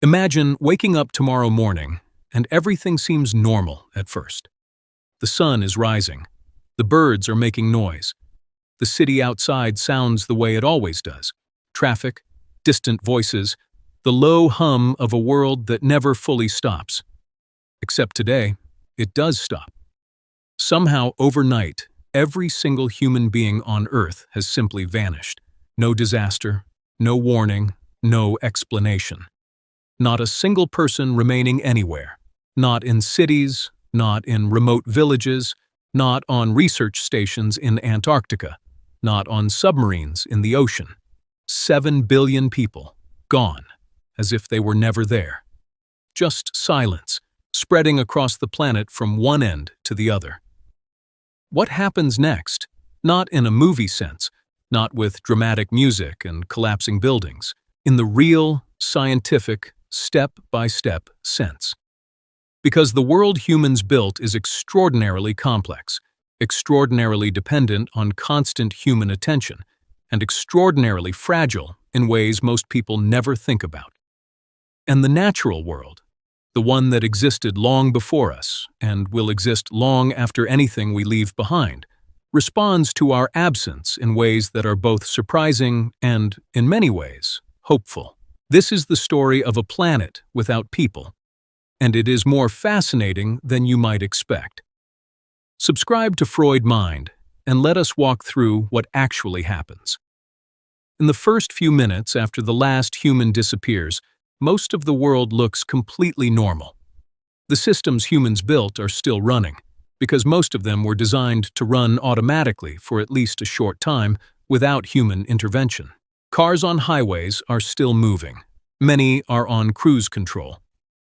Imagine waking up tomorrow morning and everything seems normal at first. The sun is rising. The birds are making noise. The city outside sounds the way it always does. Traffic, distant voices, the low hum of a world that never fully stops. Except today, it does stop. Somehow, overnight, every single human being on Earth has simply vanished. No disaster, no warning, no explanation. Not a single person remaining anywhere. Not in cities, not in remote villages, not on research stations in Antarctica, not on submarines in the ocean. 7 billion people, gone, as if they were never there. Just silence, spreading across the planet from one end to the other. What happens next? Not in a movie sense, not with dramatic music and collapsing buildings, in the real, scientific, step-by-step sense. Because the world humans built is extraordinarily complex, extraordinarily dependent on constant human attention, and extraordinarily fragile in ways most people never think about. And the natural world, the one that existed long before us and will exist long after anything we leave behind, responds to our absence in ways that are both surprising and, in many ways, hopeful. This is the story of a planet without people, and it is more fascinating than you might expect. Subscribe to Freud Mind, and let us walk through what actually happens. In the first few minutes after the last human disappears, most of the world looks completely normal. The systems humans built are still running, because most of them were designed to run automatically for at least a short time without human intervention. Cars on highways are still moving. Many are on cruise control.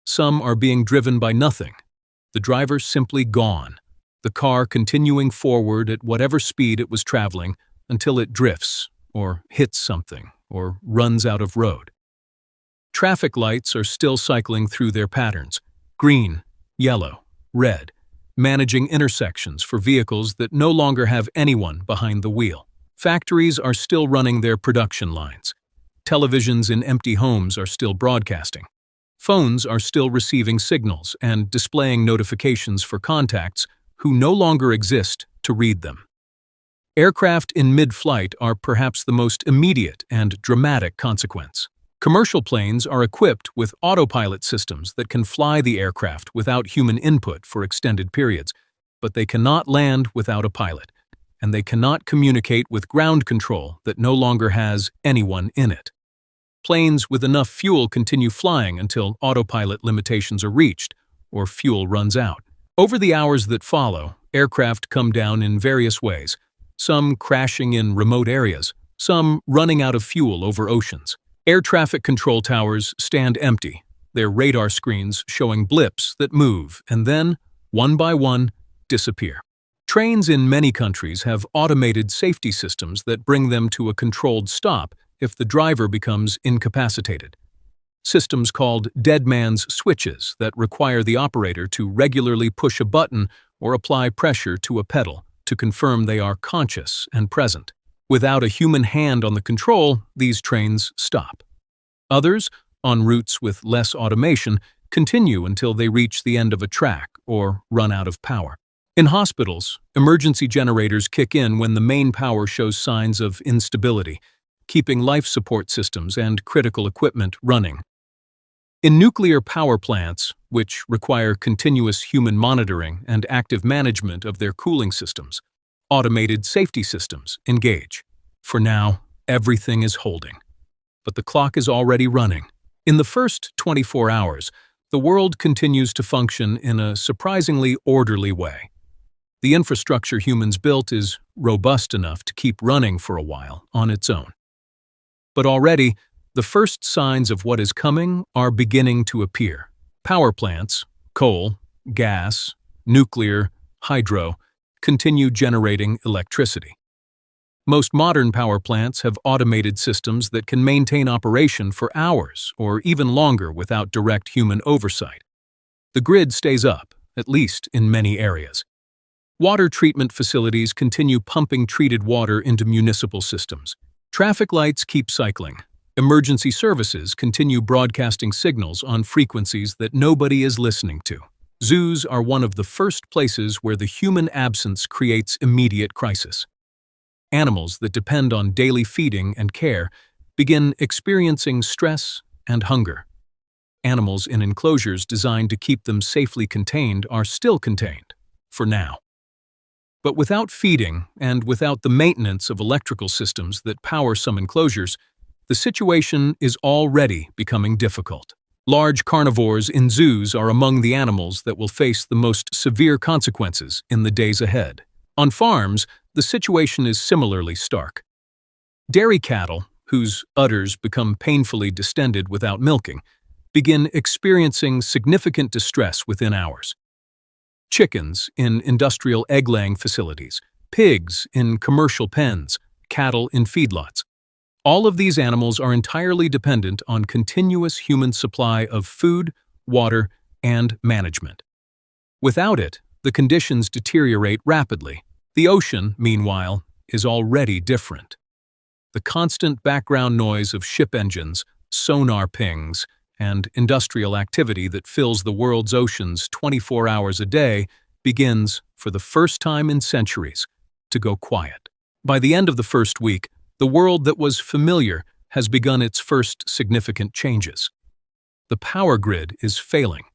Some are being driven by nothing. The driver simply gone. The car continuing forward at whatever speed it was traveling until it drifts, or hits something, or runs out of road. Traffic lights are still cycling through their patterns, green, yellow, red, managing intersections for vehicles that no longer have anyone behind the wheel. Factories are still running their production lines. Televisions in empty homes are still broadcasting. Phones are still receiving signals and displaying notifications for contacts who no longer exist to read them. Aircraft in mid-flight are perhaps the most immediate and dramatic consequence. Commercial planes are equipped with autopilot systems that can fly the aircraft without human input for extended periods, but they cannot land without a pilot, and they cannot communicate with ground control that no longer has anyone in it. Planes with enough fuel continue flying until autopilot limitations are reached or fuel runs out. Over the hours that follow, aircraft come down in various ways, some crashing in remote areas, some running out of fuel over oceans. Air traffic control towers stand empty, their radar screens showing blips that move and then, one by one, disappear. Trains in many countries have automated safety systems that bring them to a controlled stop if the driver becomes incapacitated. Systems called dead man's switches that require the operator to regularly push a button or apply pressure to a pedal to confirm they are conscious and present. Without a human hand on the control, these trains stop. Others, on routes with less automation, continue until they reach the end of a track or run out of power. In hospitals, emergency generators kick in when the main power shows signs of instability, keeping life support systems and critical equipment running. In nuclear power plants, which require continuous human monitoring and active management of their cooling systems, automated safety systems engage. For now, everything is holding. But the clock is already running. In the first 24 hours, the world continues to function in a surprisingly orderly way. The infrastructure humans built is robust enough to keep running for a while on its own. But already, the first signs of what is coming are beginning to appear. Power plants, coal, gas, nuclear, hydro, continue generating electricity. Most modern power plants have automated systems that can maintain operation for hours or even longer without direct human oversight. The grid stays up, at least in many areas. Water treatment facilities continue pumping treated water into municipal systems. Traffic lights keep cycling. Emergency services continue broadcasting signals on frequencies that nobody is listening to. Zoos are one of the first places where the human absence creates immediate crisis. Animals that depend on daily feeding and care begin experiencing stress and hunger. Animals in enclosures designed to keep them safely contained are still contained, for now. But without feeding and without the maintenance of electrical systems that power some enclosures, the situation is already becoming difficult. Large carnivores in zoos are among the animals that will face the most severe consequences in the days ahead. On farms, the situation is similarly stark. Dairy cattle, whose udders become painfully distended without milking, begin experiencing significant distress within hours. Chickens in industrial egg-laying facilities, pigs in commercial pens, cattle in feedlots. All of these animals are entirely dependent on continuous human supply of food, water, and management. Without it, the conditions deteriorate rapidly. The ocean, meanwhile, is already different. The constant background noise of ship engines, sonar pings, and industrial activity that fills the world's oceans 24 hours a day begins, for the first time in centuries, to go quiet. By the end of the first week, the world that was familiar has begun its first significant changes. The power grid is failing.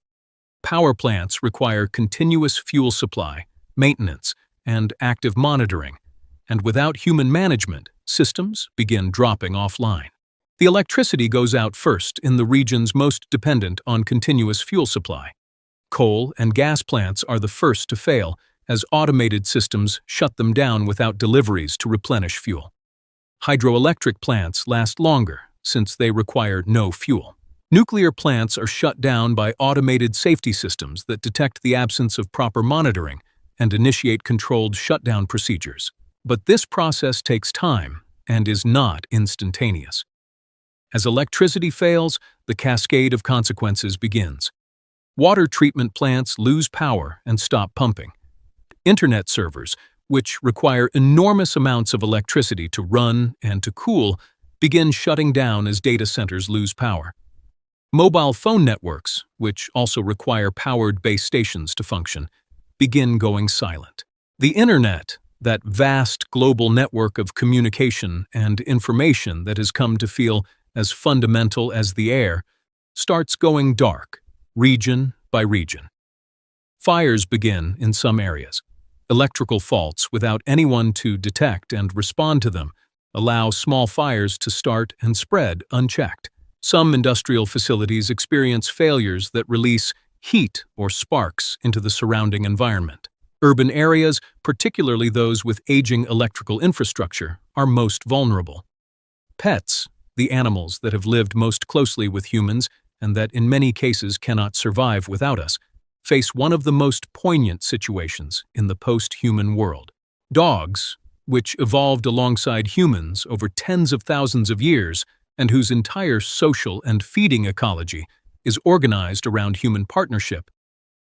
Power plants require continuous fuel supply, maintenance, and active monitoring, and without human management, systems begin dropping offline. The electricity goes out first in the regions most dependent on continuous fuel supply. Coal and gas plants are the first to fail, as automated systems shut them down without deliveries to replenish fuel. Hydroelectric plants last longer, since they require no fuel. Nuclear plants are shut down by automated safety systems that detect the absence of proper monitoring and initiate controlled shutdown procedures. But this process takes time and is not instantaneous. As electricity fails, the cascade of consequences begins. Water treatment plants lose power and stop pumping. Internet servers, which require enormous amounts of electricity to run and to cool, begin shutting down as data centers lose power. Mobile phone networks, which also require powered base stations to function, begin going silent. The Internet, that vast global network of communication and information that has come to feel as fundamental as the air, starts going dark, region by region. Fires begin in some areas. Electrical faults, without anyone to detect and respond to them, allow small fires to start and spread unchecked. Some industrial facilities experience failures that release heat or sparks into the surrounding environment. Urban areas, particularly those with aging electrical infrastructure, are most vulnerable. Pets, the animals that have lived most closely with humans and that in many cases cannot survive without us, face one of the most poignant situations in the post-human world. Dogs, which evolved alongside humans over tens of thousands of years and whose entire social and feeding ecology is organized around human partnership,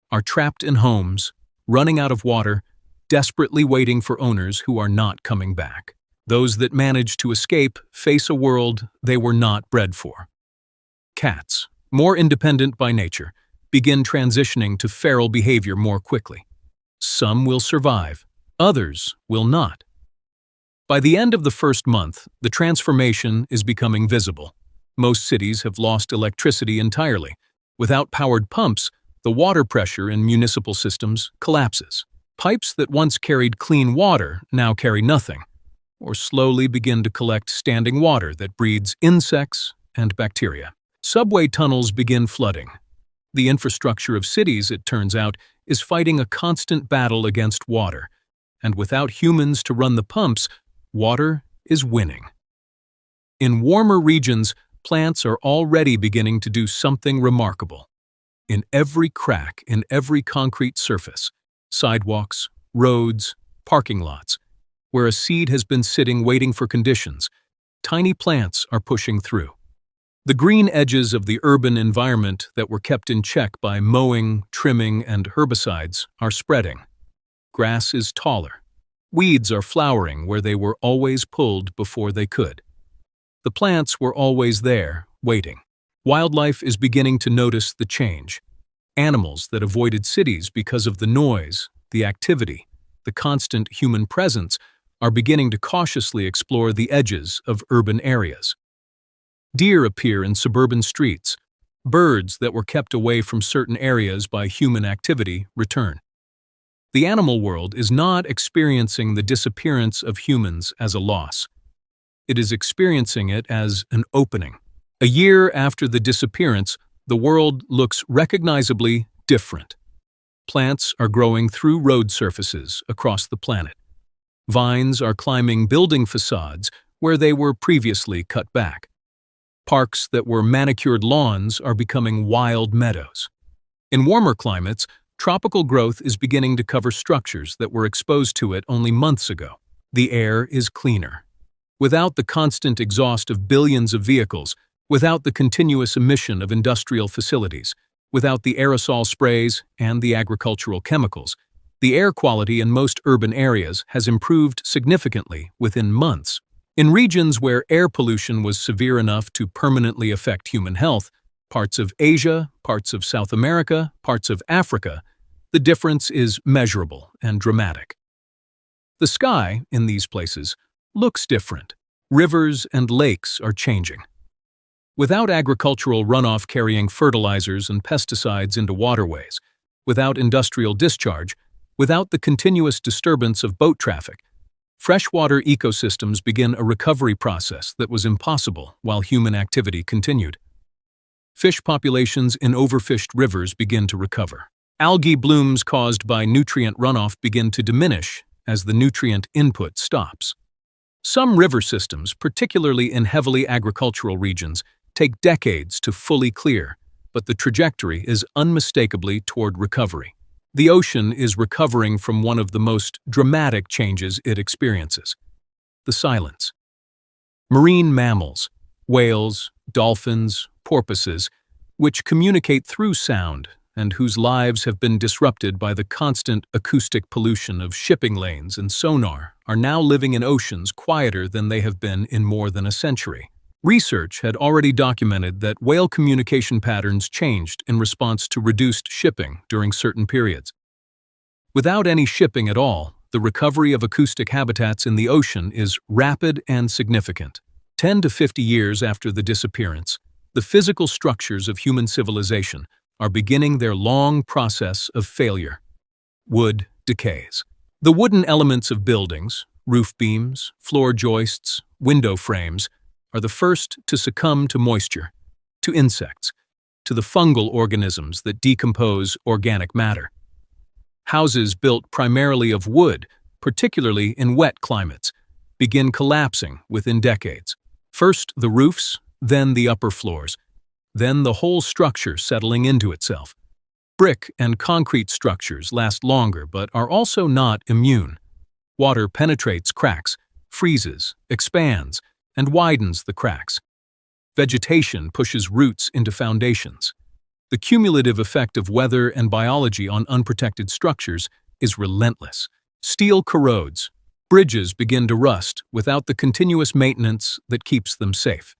are trapped in homes, running out of water, desperately waiting for owners who are not coming back. Those that manage to escape face a world they were not bred for. Cats, more independent by nature, begin transitioning to feral behavior more quickly. Some will survive, others will not. By the end of the first month, the transformation is becoming visible. Most cities have lost electricity entirely. Without powered pumps, the water pressure in municipal systems collapses. Pipes that once carried clean water now carry nothing, or slowly begin to collect standing water that breeds insects and bacteria. Subway tunnels begin flooding. The infrastructure of cities, it turns out, is fighting a constant battle against water, and without humans to run the pumps, water is winning. In warmer regions, plants are already beginning to do something remarkable. In every crack, in every concrete surface, sidewalks, roads, parking lots, where a seed has been sitting waiting for conditions, tiny plants are pushing through. The green edges of the urban environment that were kept in check by mowing, trimming, and herbicides are spreading. Grass is taller. Weeds are flowering where they were always pulled before they could. The plants were always there, waiting. Wildlife is beginning to notice the change. Animals that avoided cities because of the noise, the activity, the constant human presence are beginning to cautiously explore the edges of urban areas. Deer appear in suburban streets. Birds that were kept away from certain areas by human activity return. The animal world is not experiencing the disappearance of humans as a loss. It is experiencing it as an opening. A year after the disappearance, the world looks recognizably different. Plants are growing through road surfaces across the planet. Vines are climbing building facades where they were previously cut back. Parks that were manicured lawns are becoming wild meadows. In warmer climates, tropical growth is beginning to cover structures that were exposed to it only months ago. The air is cleaner. Without the constant exhaust of billions of vehicles, without the continuous emission of industrial facilities, without the aerosol sprays and the agricultural chemicals, the air quality in most urban areas has improved significantly within months. In regions where air pollution was severe enough to permanently affect human health, parts of Asia, parts of South America, parts of Africa, the difference is measurable and dramatic. The sky, in these places, looks different. Rivers and lakes are changing. Without agricultural runoff carrying fertilizers and pesticides into waterways, without industrial discharge, without the continuous disturbance of boat traffic, freshwater ecosystems begin a recovery process that was impossible while human activity continued. Fish populations in overfished rivers begin to recover. Algae blooms caused by nutrient runoff begin to diminish as the nutrient input stops. Some river systems, particularly in heavily agricultural regions, take decades to fully clear, but the trajectory is unmistakably toward recovery. The ocean is recovering from one of the most dramatic changes it experiences: the silence. Marine mammals, whales, dolphins, porpoises, which communicate through sound and whose lives have been disrupted by the constant acoustic pollution of shipping lanes and sonar, are now living in oceans quieter than they have been in more than a century. Research had already documented that whale communication patterns changed in response to reduced shipping during certain periods. Without any shipping at all, the recovery of acoustic habitats in the ocean is rapid and significant. 10 to 50 years after the disappearance, the physical structures of human civilization are beginning their long process of failure. Wood decays. The wooden elements of buildings, roof beams, floor joists, window frames, are the first to succumb to moisture, to insects, to the fungal organisms that decompose organic matter. Houses built primarily of wood, particularly in wet climates, begin collapsing within decades. First the roofs, then the upper floors, then the whole structure settling into itself. Brick and concrete structures last longer but are also not immune. Water penetrates cracks, freezes, expands, and widens the cracks. Vegetation pushes roots into foundations. The cumulative effect of weather and biology on unprotected structures is relentless. Steel corrodes. Bridges begin to rust without the continuous maintenance that keeps them safe.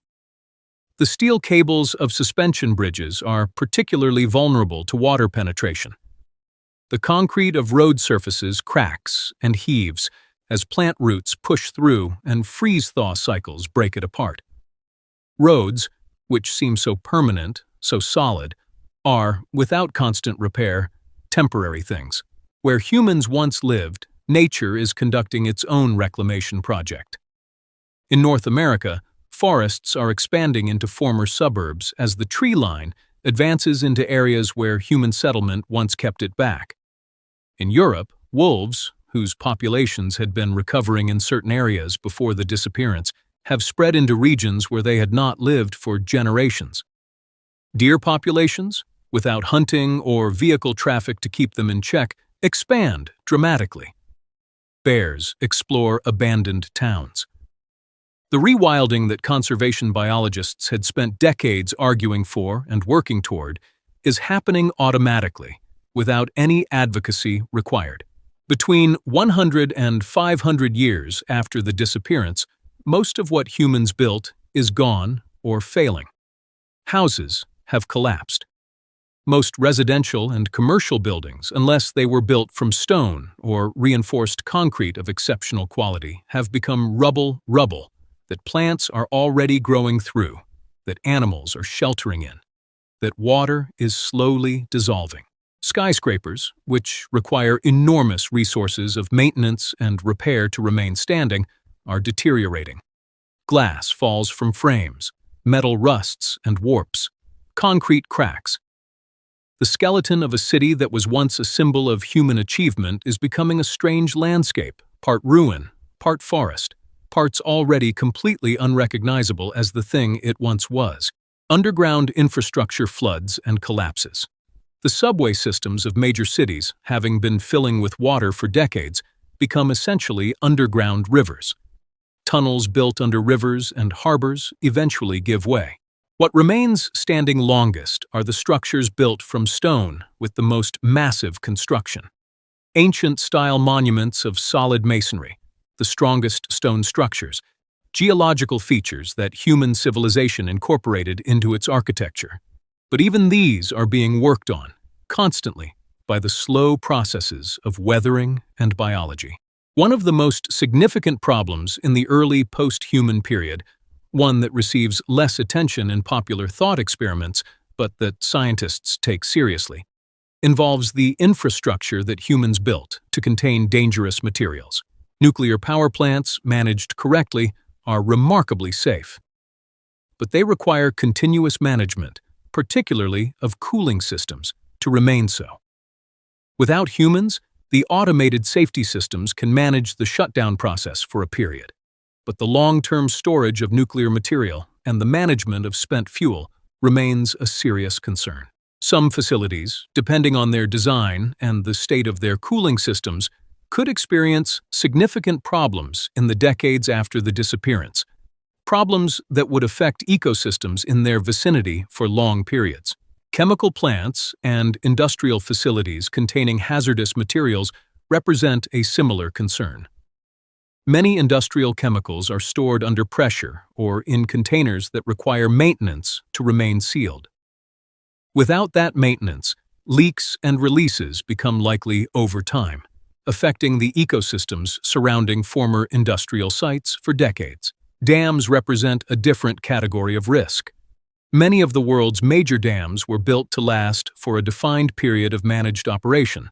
The steel cables of suspension bridges are particularly vulnerable to water penetration. The concrete of road surfaces cracks and heaves as plant roots push through and freeze-thaw cycles break it apart. Roads, which seem so permanent, so solid, are, without constant repair, temporary things. Where humans once lived, nature is conducting its own reclamation project. In North America, forests are expanding into former suburbs as the tree line advances into areas where human settlement once kept it back. In Europe, wolves, whose populations had been recovering in certain areas before the disappearance, have spread into regions where they had not lived for generations. Deer populations, without hunting or vehicle traffic to keep them in check, expand dramatically. Bears explore abandoned towns. The rewilding that conservation biologists had spent decades arguing for and working toward is happening automatically, without any advocacy required. Between 100 and 500 years after the disappearance, most of what humans built is gone or failing. Houses have collapsed. Most residential and commercial buildings, unless they were built from stone or reinforced concrete of exceptional quality, have become rubble that plants are already growing through, that animals are sheltering in, that water is slowly dissolving. Skyscrapers, which require enormous resources of maintenance and repair to remain standing, are deteriorating. Glass falls from frames, metal rusts and warps, concrete cracks. The skeleton of a city that was once a symbol of human achievement is becoming a strange landscape, part ruin, part forest, parts already completely unrecognizable as the thing it once was. Underground infrastructure floods and collapses. The subway systems of major cities, having been filling with water for decades, become essentially underground rivers. Tunnels built under rivers and harbors eventually give way. What remains standing longest are the structures built from stone with the most massive construction. Ancient-style monuments of solid masonry, the strongest stone structures, geological features that human civilization incorporated into its architecture. But even these are being worked on, constantly, by the slow processes of weathering and biology. One of the most significant problems in the early post-human period, one that receives less attention in popular thought experiments, but that scientists take seriously, involves the infrastructure that humans built to contain dangerous materials. Nuclear power plants, managed correctly, are remarkably safe. But they require continuous management, particularly of cooling systems, to remain so. Without humans, the automated safety systems can manage the shutdown process for a period. But the long-term storage of nuclear material and the management of spent fuel remains a serious concern. Some facilities, depending on their design and the state of their cooling systems, could experience significant problems in the decades after the disappearance, problems that would affect ecosystems in their vicinity for long periods. Chemical plants and industrial facilities containing hazardous materials represent a similar concern. Many industrial chemicals are stored under pressure or in containers that require maintenance to remain sealed. Without that maintenance, leaks and releases become likely over time, affecting the ecosystems surrounding former industrial sites for decades. Dams represent a different category of risk. Many of the world's major dams were built to last for a defined period of managed operation.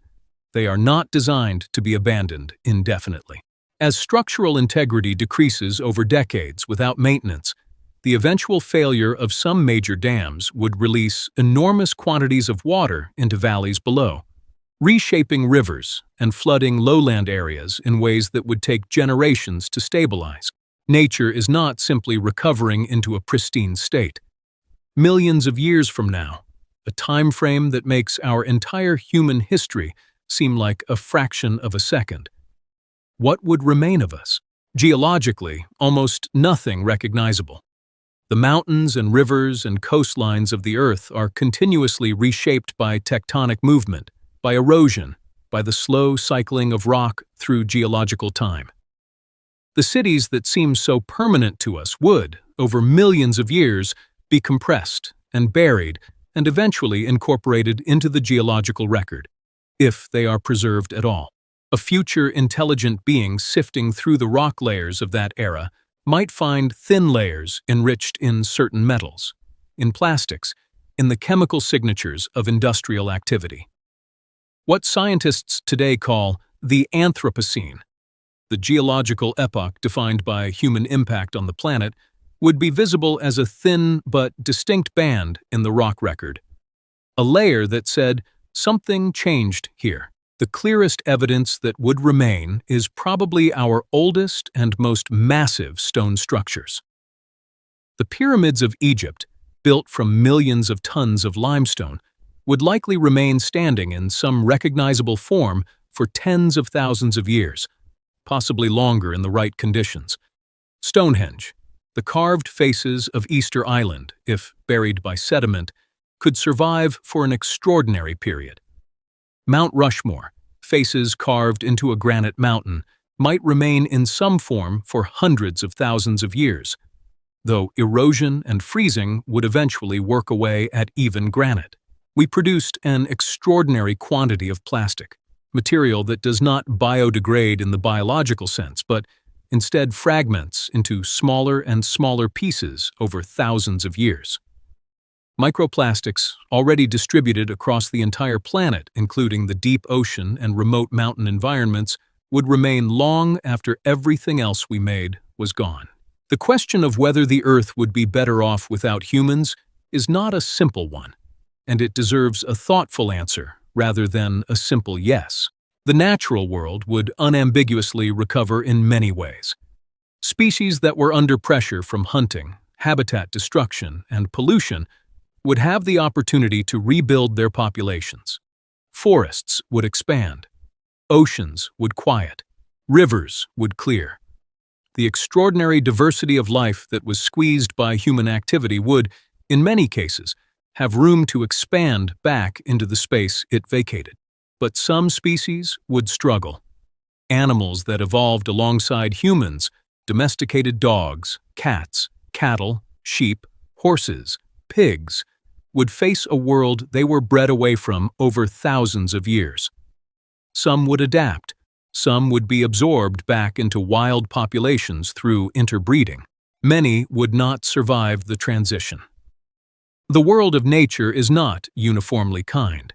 They are not designed to be abandoned indefinitely. As structural integrity decreases over decades without maintenance, the eventual failure of some major dams would release enormous quantities of water into valleys below, reshaping rivers and flooding lowland areas in ways that would take generations to stabilize. Nature is not simply recovering into a pristine state. Millions of years from now, a time frame that makes our entire human history seem like a fraction of a second. What would remain of us? Geologically, almost nothing recognizable. The mountains and rivers and coastlines of the Earth are continuously reshaped by tectonic movement, by erosion, by the slow cycling of rock through geological time. The cities that seem so permanent to us would, over millions of years, be compressed and buried and eventually incorporated into the geological record, if they are preserved at all. A future intelligent being sifting through the rock layers of that era might find thin layers enriched in certain metals, in plastics, in the chemical signatures of industrial activity. What scientists today call the Anthropocene, the geological epoch defined by human impact on the planet, would be visible as a thin but distinct band in the rock record, a layer that said, something changed here. The clearest evidence that would remain is probably our oldest and most massive stone structures. The pyramids of Egypt, built from millions of tons of limestone, would likely remain standing in some recognizable form for tens of thousands of years, possibly longer in the right conditions. Stonehenge, the carved faces of Easter Island, if buried by sediment, could survive for an extraordinary period. Mount Rushmore, faces carved into a granite mountain, might remain in some form for hundreds of thousands of years. though erosion and freezing would eventually work away at even granite. We produced an extraordinary quantity of plastic, material that does not biodegrade in the biological sense, but instead fragments into smaller and smaller pieces over thousands of years. Microplastics, already distributed across the entire planet, including the deep ocean and remote mountain environments, would remain long after everything else we made was gone. The question of whether the Earth would be better off without humans is not a simple one, and it deserves a thoughtful answer rather than a simple yes. The natural world would unambiguously recover in many ways. Species that were under pressure from hunting, habitat destruction, and pollution would have the opportunity to rebuild their populations. Forests would expand. Oceans would quiet. Rivers would clear. The extraordinary diversity of life that was squeezed by human activity would, in many cases, have room to expand back into the space it vacated. But some species would struggle. Animals that evolved alongside humans, domesticated dogs, cats, cattle, sheep, horses, pigs, would face a world they were bred away from over thousands of years. Some would adapt. Some would be absorbed back into wild populations through interbreeding. Many would not survive the transition. The world of nature is not uniformly kind,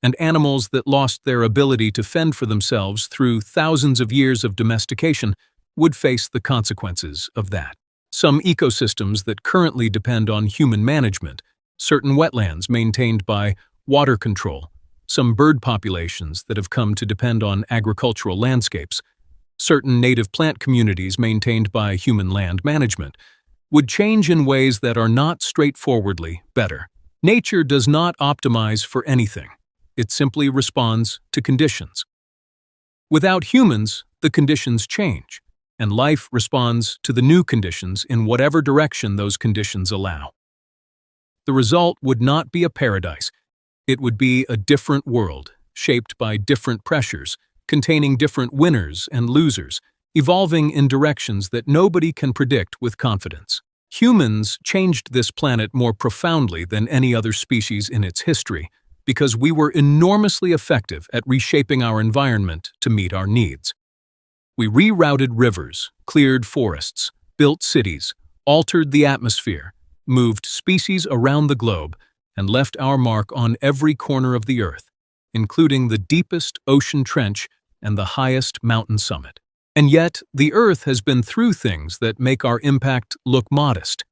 and animals that lost their ability to fend for themselves through thousands of years of domestication would face the consequences of that. Some ecosystems that currently depend on human management, certain wetlands maintained by water control, some bird populations that have come to depend on agricultural landscapes, certain native plant communities maintained by human land management, would change in ways that are not straightforwardly better. Nature does not optimize for anything. It simply responds to conditions. Without humans, the conditions change, and life responds to the new conditions in whatever direction those conditions allow. The result would not be a paradise. It would be a different world, shaped by different pressures, containing different winners and losers, evolving in directions that nobody can predict with confidence. Humans changed this planet more profoundly than any other species in its history because we were enormously effective at reshaping our environment to meet our needs. We rerouted rivers, cleared forests, built cities, altered the atmosphere, moved species around the globe, and left our mark on every corner of the Earth, including the deepest ocean trench and the highest mountain summit. And yet, the Earth has been through things that make our impact look modest.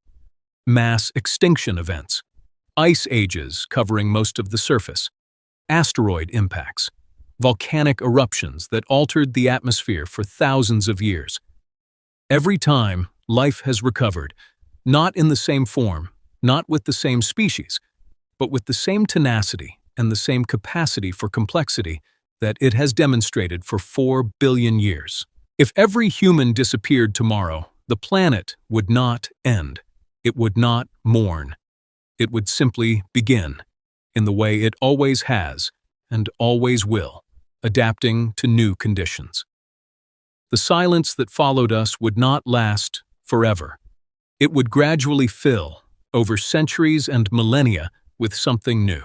Mass extinction events, ice ages covering most of the surface, asteroid impacts, volcanic eruptions that altered the atmosphere for thousands of years. Every time, life has recovered, not in the same form, not with the same species, but with the same tenacity and the same capacity for complexity that it has demonstrated for 4 billion years. If every human disappeared tomorrow, the planet would not end. It would not mourn. It would simply begin, in the way it always has and always will, adapting to new conditions. The silence that followed us would not last forever. It would gradually fill, over centuries and millennia, with something new.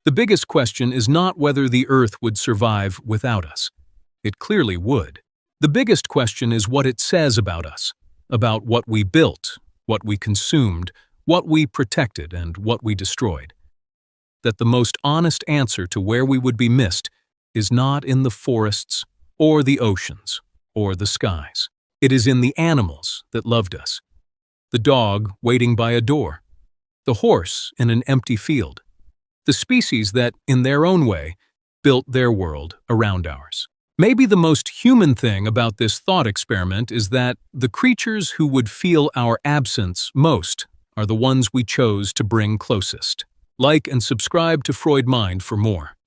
The biggest question is not whether the Earth would survive without us. It clearly would. The biggest question is what it says about us, about what we built, what we consumed, what we protected, and what we destroyed. That the most honest answer to where we would be missed is not in the forests, or the oceans, or the skies. It is in the animals that loved us. The dog waiting by a door. The horse in an empty field. The species that, in their own way, built their world around ours. Maybe the most human thing about this thought experiment is that the creatures who would feel our absence most are the ones we chose to bring closest. Like and subscribe to Freud Mind for more.